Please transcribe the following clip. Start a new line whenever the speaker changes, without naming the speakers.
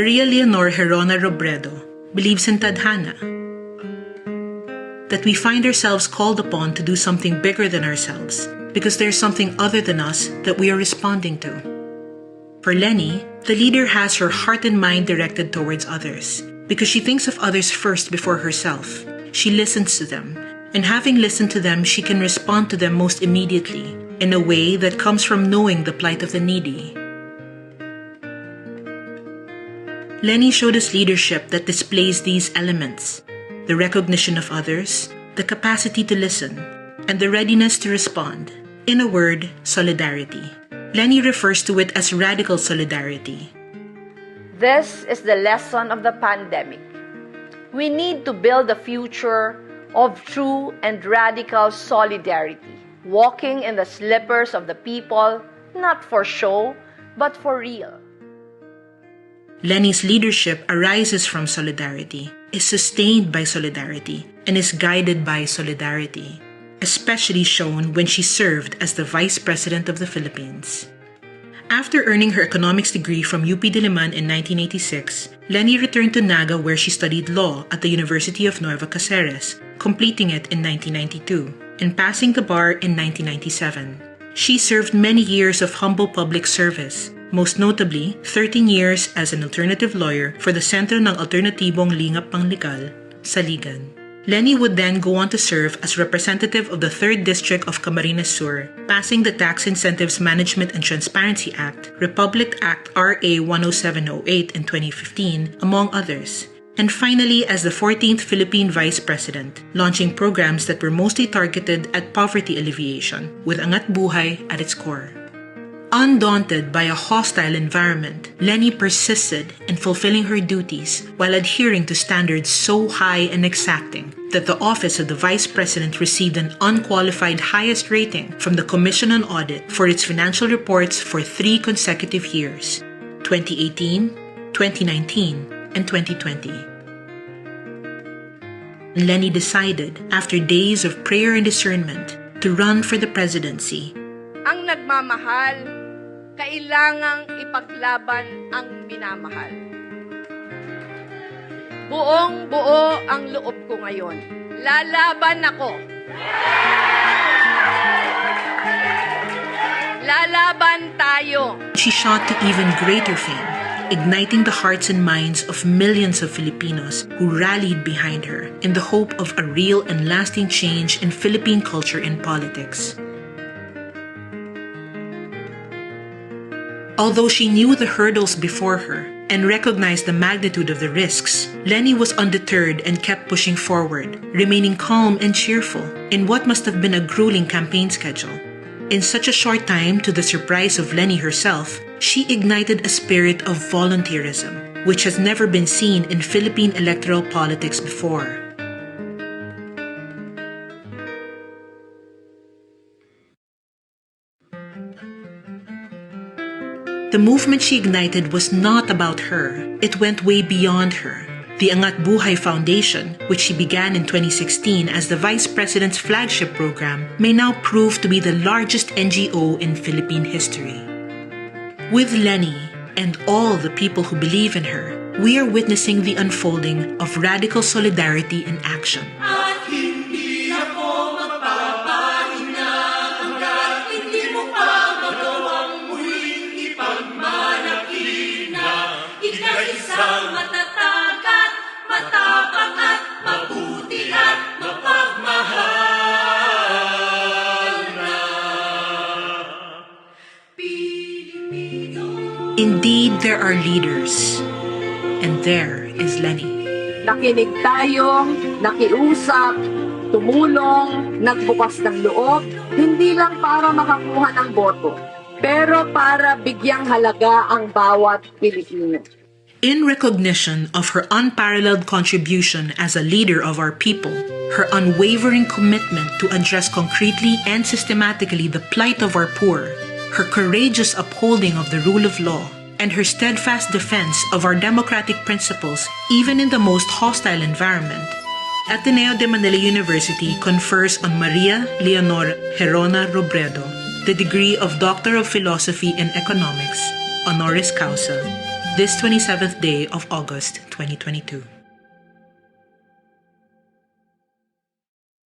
Maria Leonor Herona Robredo believes in tadhana, that we find ourselves called upon to do something bigger than ourselves because there's something other than us that we are responding to. For Leni, the leader has her heart and mind directed towards others because she thinks of others first before herself. She listens to them, and having listened to them, she can respond to them most immediately in a way that comes from knowing the plight of the needy. Leni showed us leadership that displays these elements: the recognition of others, the capacity to listen, and the readiness to respond. In a word, solidarity. Leni refers to it as radical solidarity.
This is the lesson of the pandemic. We need to build a future of true and radical solidarity, walking in the slippers of the people, not for show, but for real.
Leni's leadership arises from solidarity, is sustained by solidarity, and is guided by solidarity, especially shown when she served as the Vice President of the Philippines. After earning her economics degree from UP Diliman in 1986, Leni returned to Naga where she studied law at the University of Nueva Cáceres, completing it in 1992, and passing the bar in 1997. She served many years of humble public service, most notably 13 years as an alternative lawyer for the Sentro ng Alternatibong Lingap Panglikal, Saligan. Leni would then go on to serve as representative of the 3rd District of Camarines Sur, passing the Tax Incentives Management and Transparency Act, Republic Act RA 10708 in 2015, among others. And finally as the 14th Philippine Vice President, launching programs that were mostly targeted at poverty alleviation, with Angat Buhay at its core. Undaunted by a hostile environment, Leni persisted in fulfilling her duties while adhering to standards so high and exacting that the office of the Vice President received an unqualified highest rating from the Commission on Audit for its financial reports for 3 consecutive years, 2018, 2019, and 2020. Leni decided, after days of prayer and discernment, to run for the presidency.
Ang nagmamahal, kailangang ipaglaban ang minamahal. Buong-buo ang loob ko ngayon. Lalaban ako. Lalaban tayo.
She shot to even greater fame, igniting the hearts and minds of millions of Filipinos who rallied behind her in the hope of a real and lasting change in Philippine culture and politics. Although she knew the hurdles before her and recognized the magnitude of the risks, Leni was undeterred and kept pushing forward, remaining calm and cheerful in what must have been a grueling campaign schedule. In such a short time, to the surprise of Leni herself, she ignited a spirit of volunteerism, which has never been seen in Philippine electoral politics before. The movement she ignited was not about her. It went way beyond her. The Angat Buhay Foundation, which she began in 2016 as the Vice President's flagship program, may now prove to be the largest NGO in Philippine history. With Leni and all the people who believe in her, we are witnessing the unfolding of radical solidarity in action.
At hindi ako magpapahinga hanggat hindi mo pa magawang muling ipagmalaki na ika'y isang matatag at matapang at mabuti at mapagmahal na Pilipino.
Indeed, there are leaders, and there is Leni.
Nakinig tayo, nakiusap, tumulong, nagbukas ng loob, hindi lang para makakuha ng boto, pero para bigyang halaga ang bawat Pilipino.
In recognition of her unparalleled contribution as a leader of our people, her unwavering commitment to address concretely and systematically the plight of our poor, her courageous upholding of the rule of law, and her steadfast defense of our democratic principles even in the most hostile environment, Ateneo de Manila University confers on Maria Leonor Herona Robredo the degree of Doctor of Philosophy in Economics, Honoris Causa. this 27th day of August 2022.